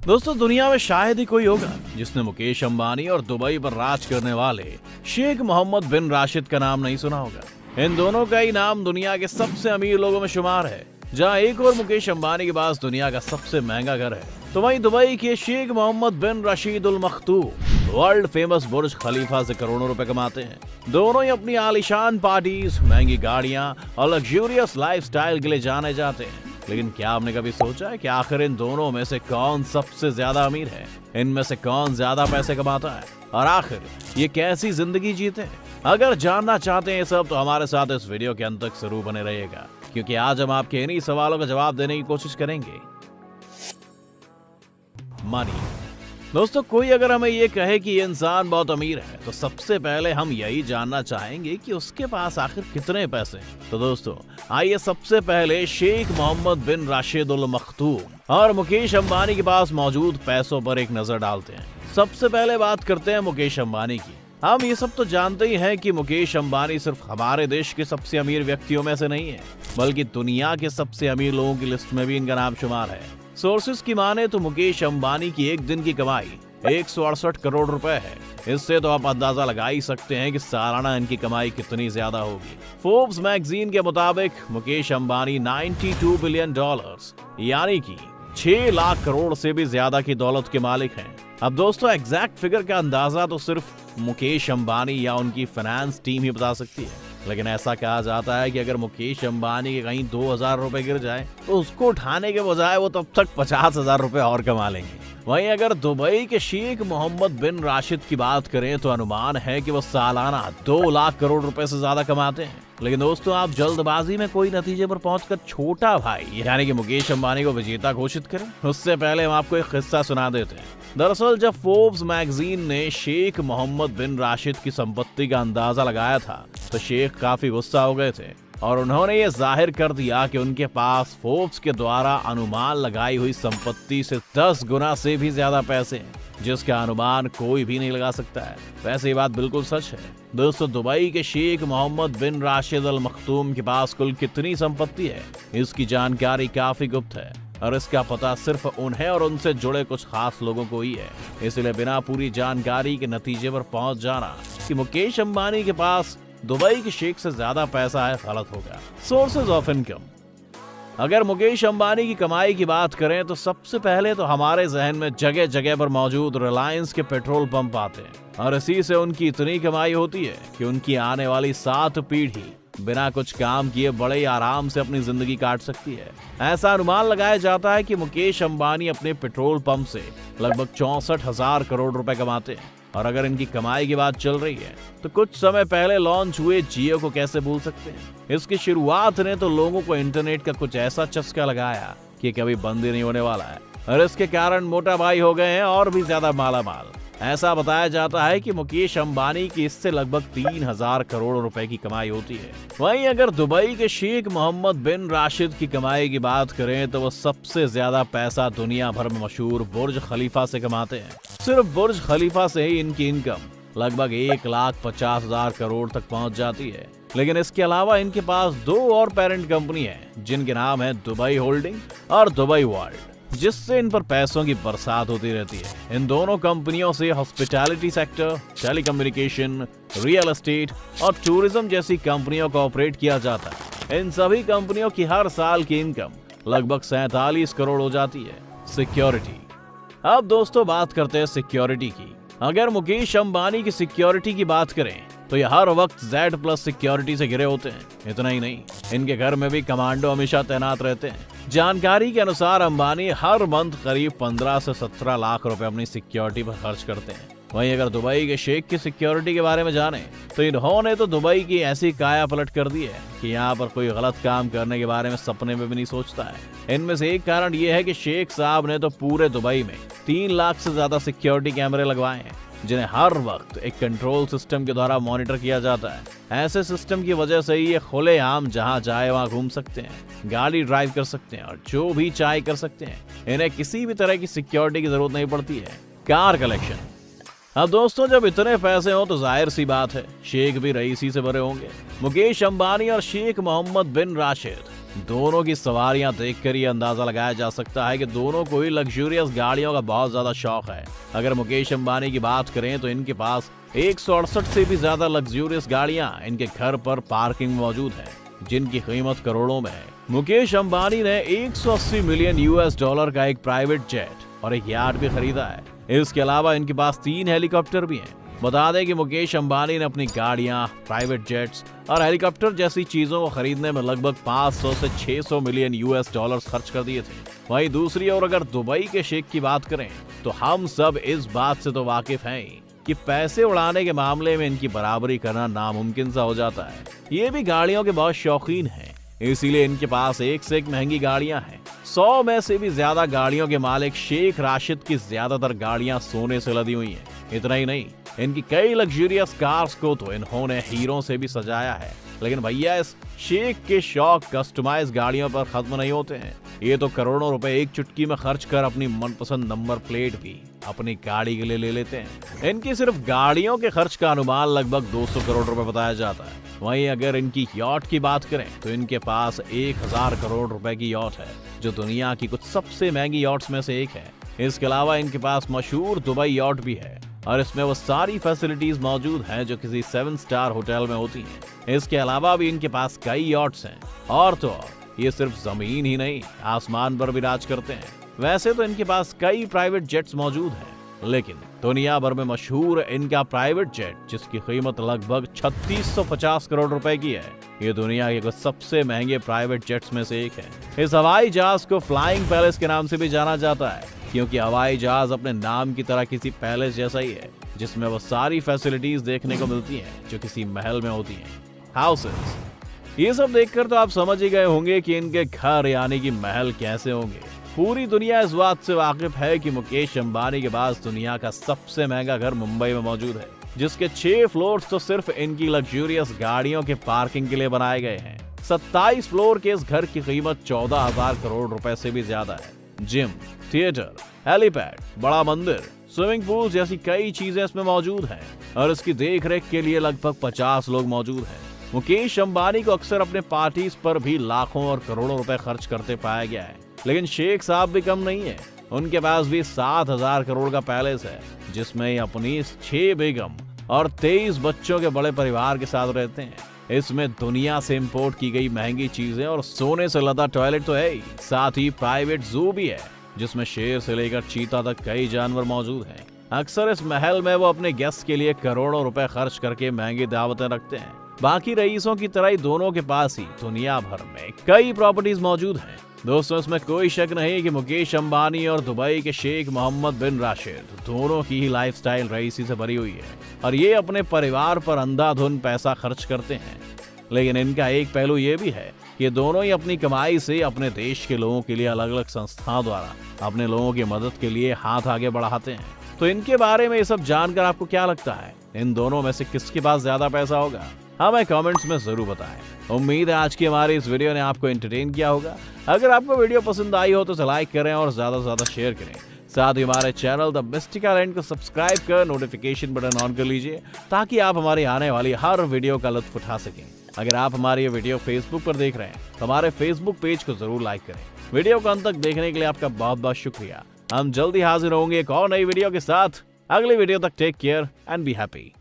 दोस्तों, दुनिया में शायद ही कोई होगा जिसने मुकेश अंबानी और दुबई पर राज करने वाले शेख मोहम्मद बिन राशिद का नाम नहीं सुना होगा। इन दोनों का ही नाम दुनिया के सबसे अमीर लोगों में शुमार है। जहां एक और मुकेश अंबानी के पास दुनिया का सबसे महंगा घर है, तो वहीं दुबई के शेख मोहम्मद बिन रशीद अल मखतूम वर्ल्ड फेमस बुर्ज खलीफा से करोड़ों रुपए कमाते हैं। दोनों ही अपनी आलीशान पार्टीज, महंगी गाड़ियां और लग्जूरियस लाइफस्टाइल के लिए जाने जाते हैं। लेकिन क्या आपने कभी सोचा है कि आखिर इन दोनों में से कौन सबसे ज्यादा अमीर है? इनमें से कौन ज्यादा पैसे कमाता है और आखिर ये कैसी जिंदगी जीते हैं? अगर जानना चाहते हैं ये सब, तो हमारे साथ इस वीडियो के अंत तक जरूर बने रहिएगा, क्योंकि आज हम आपके इन्हीं सवालों का जवाब देने की कोशिश करेंगे। मनी। दोस्तों, कोई अगर हमें ये कहे कि ये इंसान बहुत अमीर है, तो सबसे पहले हम यही जानना चाहेंगे कि उसके पास आखिर कितने पैसे हैं। तो दोस्तों, आइए सबसे पहले शेख मोहम्मद बिन राशिद अल मखतूम और मुकेश अंबानी के पास मौजूद पैसों पर एक नजर डालते हैं। सबसे पहले बात करते हैं मुकेश अंबानी की। हम ये सब तो जानते ही हैं कि मुकेश अंबानी सिर्फ हमारे देश के सबसे अमीर व्यक्तियों में से नहीं है, बल्कि दुनिया के सबसे अमीर लोगों की लिस्ट में भी इनका नाम शुमार है। सोर्सेस की माने तो मुकेश अंबानी की एक दिन की कमाई 168 करोड़ रुपए है। इससे तो आप अंदाजा लगा ही सकते हैं कि सालाना इनकी कमाई कितनी ज्यादा होगी। फोर्ब्स मैगजीन के मुताबिक मुकेश अंबानी 92 बिलियन डॉलर्स यानी कि 6 लाख करोड़ से भी ज्यादा की दौलत के मालिक हैं। अब दोस्तों, एग्जैक्ट फिगर का अंदाजा तो सिर्फ मुकेश अंबानी या उनकी फाइनेंस टीम ही बता सकती है। लेकिन ऐसा कहा जाता है कि अगर मुकेश अंबानी के कहीं 2000 रुपए गिर जाए, तो उसको उठाने के बजाय वो तब तक 50,000 रुपए और कमा लेंगे। वहीं अगर दुबई के शेख मोहम्मद बिन राशिद की बात करें, तो अनुमान है कि वो सालाना 2 लाख करोड़ रुपए से ज्यादा कमाते हैं। लेकिन दोस्तों, आप जल्दबाजी में कोई नतीजे पर पहुंचकर छोटा भाई यानी कि मुकेश अंबानी को विजेता घोषित करें, उससे पहले हम आपको एक किस्सा सुना देते हैं। दरअसल जब फोर्ब्स मैगजीन ने शेख मोहम्मद बिन राशिद की संपत्ति का अंदाजा लगाया था, तो शेख काफी गुस्सा हो गए थे और उन्होंने ये जाहिर कर दिया कि उनके पास फोर्ब्स के द्वारा अनुमान लगाई हुई संपत्ति से 10 गुना से भी ज्यादा पैसे हैं, जिसका अनुमान कोई भी नहीं लगा सकता है। वैसे ये बात बिल्कुल सच है। दोस्तों, दुबई के शेख मोहम्मद बिन राशिद अल मखतूम के पास कुल कितनी संपत्ति है, इसकी जानकारी काफी गुप्त है और इसका पता सिर्फ उन्हें और उनसे जुड़े कुछ खास लोगों को ही है। इसलिए बिना पूरी जानकारी के नतीजे पर पहुंच जाना कि मुकेश अंबानी के पास दुबई के शेख से ज्यादा पैसा है, गलत होगा। Sources of income. अगर मुकेश अंबानी की कमाई की बात करें, तो सबसे पहले तो हमारे जहन में जगह जगह पर मौजूद रिलायंस के पेट्रोल पंप आते हैं और इसी से उनकी इतनी कमाई होती है कि उनकी आने वाली 7 पीढ़ी बिना कुछ काम किए बड़े ही आराम से अपनी जिंदगी काट सकती है। ऐसा अनुमान लगाया जाता है कि मुकेश अंबानी अपने पेट्रोल पंप से लगभग 64,000 करोड़ रुपए कमाते हैं। और अगर इनकी कमाई की बात चल रही है, तो कुछ समय पहले लॉन्च हुए जियो को कैसे भूल सकते हैं। इसकी शुरुआत ने तो लोगों को इंटरनेट का कुछ ऐसा चस्का लगाया कि कभी बंद ही नहीं होने वाला है और इसके कारण मोटा भाई हो गए हैं और भी ज्यादा मालामाल। ऐसा बताया जाता है कि मुकेश अंबानी की इससे लगभग 3000 करोड़ रुपए की कमाई होती है। वहीं अगर दुबई के शेख मोहम्मद बिन राशिद की कमाई की बात करें, तो वो सबसे ज्यादा पैसा दुनिया भर में मशहूर बुर्ज खलीफा से कमाते हैं। सिर्फ बुर्ज खलीफा से ही इनकी इनकम लगभग 1,50,000 करोड़ तक पहुंच जाती है। लेकिन इसके अलावा इनके पास 2 और पेरेंट कंपनी है, जिनके नाम है दुबई होल्डिंग और दुबई वर्ल्ड, जिससे इन पर पैसों की बरसात होती रहती है। इन दोनों कंपनियों से hospitality sector, telecommunication, real estate और टूरिज्म जैसी कंपनियों को ऑपरेट किया जाता है। इन सभी कंपनियों की हर साल की इनकम लगभग 47 करोड़ हो जाती है। सिक्योरिटी। अब दोस्तों, बात करते हैं सिक्योरिटी की। अगर मुकेश अंबानी की सिक्योरिटी की बात करें, तो ये हर वक्त Z+ सिक्योरिटी से घिरे होते हैं। इतना ही नहीं, इनके घर में भी कमांडो हमेशा तैनात रहते हैं। जानकारी के अनुसार अंबानी हर मंथ करीब 15 से 17 लाख रुपए अपनी सिक्योरिटी पर खर्च करते हैं। वहीं अगर दुबई के शेख की सिक्योरिटी के बारे में जाने, तो इन्होंने तो दुबई की ऐसी काया पलट कर दी है कि यहाँ पर कोई गलत काम करने के बारे में सपने में भी नहीं सोचता है। इनमें से एक कारण ये है कि शेख साहब ने तो पूरे दुबई में 3 लाख से ज्यादा सिक्योरिटी कैमरे लगवाए हैं, जिन्हें हर वक्त एक कंट्रोल सिस्टम के द्वारा मॉनिटर किया जाता है। ऐसे सिस्टम की वजह से ये खुलेआम जहां चाहे वहां घूम सकते हैं, गाड़ी ड्राइव कर सकते हैं और जो भी चाहे कर सकते हैं। इन्हें किसी भी तरह की सिक्योरिटी की जरूरत नहीं पड़ती है। Car collection. अब दोस्तों, जब इतने पैसे हो तो जाहिर सी बात है शेख भी रईसी से भरे होंगे। मुकेश अंबानी और शेख मोहम्मद बिन राशिद दोनों की सवारियां देखकर ये अंदाजा लगाया जा सकता है कि दोनों को ही लग्जूरियस गाड़ियों का बहुत ज्यादा शौक है। अगर मुकेश अंबानी की बात करें तो इनके पास 168 से भी ज्यादा लग्जूरियस गाड़ियां इनके घर पर पार्किंग मौजूद है, जिनकी कीमत करोड़ों में है। मुकेश अंबानी ने 180 मिलियन यूएस डॉलर का एक प्राइवेट जेट और एक यार्ड भी खरीदा है। इसके अलावा इनके पास 3 हेलीकॉप्टर भी हैं। बता दें कि मुकेश अंबानी ने अपनी गाड़ियां, प्राइवेट जेट्स और हेलीकॉप्टर जैसी चीजों को खरीदने में लगभग 500 से 600 मिलियन यूएस डॉलर्स खर्च कर दिए थे। वहीं दूसरी ओर अगर दुबई के शेख की बात करें तो हम सब इस बात से तो वाकिफ हैं कि पैसे उड़ाने के मामले में इनकी बराबरी करना नामुमकिन सा हो जाता है। ये भी गाड़ियों के बहुत शौकीन हैं, इसीलिए इनके पास एक से एक महंगी गाड़ियां हैं। 100 में से भी ज्यादा गाड़ियों के मालिक शेख राशिद की ज्यादातर गाड़ियां सोने से लदी हुई हैं। इतना ही नहीं, इनकी कई लग्जूरियस कार्स को तो इन्होंने हीरों से भी सजाया है। लेकिन भैया, इस शेख के शौक कस्टमाइज गाड़ियों पर खत्म नहीं होते हैं। ये तो करोड़ों रुपए एक चुटकी में खर्च कर अपनी मनपसंद नंबर प्लेट भी अपनी गाड़ी के लिए ले लेते हैं। इनकी सिर्फ गाड़ियों के खर्च का अनुमान लगभग 200 करोड़ रुपए बताया जाता है। वहीं अगर इनकी यॉट की बात करें तो इनके पास 1000 करोड़ रुपए की यॉट है, जो दुनिया की कुछ सबसे महंगी यॉट्स में से एक है। इसके अलावा इनके पास मशहूर दुबई यॉट भी है और इसमें वो सारी फैसिलिटीज मौजूद हैं जो किसी 7 स्टार होटल में होती हैं। इसके अलावा भी इनके पास कई यॉट्स हैं और तो ये सिर्फ जमीन ही नहीं, आसमान पर भी राज करते हैं। वैसे तो इनके पास कई प्राइवेट जेट्स मौजूद हैं, लेकिन दुनिया भर में मशहूर इनका प्राइवेट जेट, जिसकी कीमत लगभग 3650 करोड़ रुपए की है, ये दुनिया के कुछ सबसे महंगे प्राइवेट जेट्स में से एक है। इस हवाई जहाज को फ्लाइंग पैलेस के नाम से भी जाना जाता है, क्योंकि हवाई जहाज अपने नाम की तरह किसी पैलेस जैसा ही है, जिसमें वो सारी फैसिलिटीज देखने को मिलती हैं जो किसी महल में होती हैं। हाउसेस, ये सब देखकर तो आप समझ ही गए होंगे कि इनके घर यानी कि महल कैसे होंगे। पूरी दुनिया इस बात से वाकिफ है कि मुकेश अंबानी के पास दुनिया का सबसे महंगा घर मुंबई में मौजूद है, जिसके 6 फ्लोर्स तो सिर्फ इनकी लग्जूरियस गाड़ियों के पार्किंग के लिए बनाए गए हैं। 27 फ्लोर के इस घर की कीमत 14,000 करोड़ रुपए से भी ज्यादा है। जिम, थिएटर, हेलीपैड, बड़ा मंदिर, स्विमिंग पूल जैसी कई चीजें इसमें मौजूद हैं और इसकी देखरेख के लिए लगभग 50 लोग मौजूद हैं। मुकेश अंबानी को अक्सर अपने पार्टीज पर भी लाखों और करोड़ों रुपए खर्च करते पाया गया है, लेकिन शेख साहब भी कम नहीं है। उनके पास भी 7000 करोड़ का पैलेस है, जिसमें अपनी 6 बेगम और 23 बच्चों के बड़े परिवार के साथ रहते हैं। इसमें दुनिया से इंपोर्ट की गई महंगी चीजें और सोने से लदा टॉयलेट तो है ही, साथ ही प्राइवेट जू भी है, जिसमें शेर से लेकर चीता तक कई जानवर मौजूद हैं। अक्सर इस महल में वो अपने गेस्ट के लिए करोड़ों रुपए खर्च करके महंगी दावतें रखते हैं। बाकी रईसों की तरह ही दोनों के पास ही दुनिया भर में कई प्रॉपर्टीज मौजूद हैं। दोस्तों, इसमें कोई शक नहीं कि मुकेश अंबानी और दुबई के शेख मोहम्मद बिन राशिद दोनों की ही लाइफस्टाइल रईसी से भरी हुई है और ये अपने परिवार पर अंधाधुन पैसा खर्च करते हैं। लेकिन इनका एक पहलू ये भी है कि दोनों ही अपनी कमाई से अपने देश के लोगों के लिए अलग अलग संस्थाओं द्वारा अपने लोगों की मदद के लिए हाथ आगे बढ़ाते हैं। तो इनके बारे में ये सब जानकर आपको क्या लगता है? इन दोनों में से किसके पास ज्यादा पैसा होगा? हमें कमेंट्स में जरूर बताएं। उम्मीद है आज की हमारी इस वीडियो ने आपको एंटरटेन किया होगा। अगर आपको वीडियो पसंद आई हो तो इसे लाइक करें और ज्यादा से ज्यादा शेयर करें। साथ ही हमारे चैनल द मिस्टिकल एंड को सब्सक्राइब कर नोटिफिकेशन बटन ऑन कर लीजिए, ताकि आप हमारी आने वाली हर वीडियो का लुत्फ उठा सकें। अगर आप हमारी ये वीडियो फेसबुक पर देख रहे हैं तो हमारे फेसबुक पेज को जरूर लाइक करें। वीडियो को अंत तक देखने के लिए आपका बहुत बहुत शुक्रिया। हम जल्दी हाजिर होंगे एक और नई वीडियो के साथ। अगली वीडियो तक take care and be happy.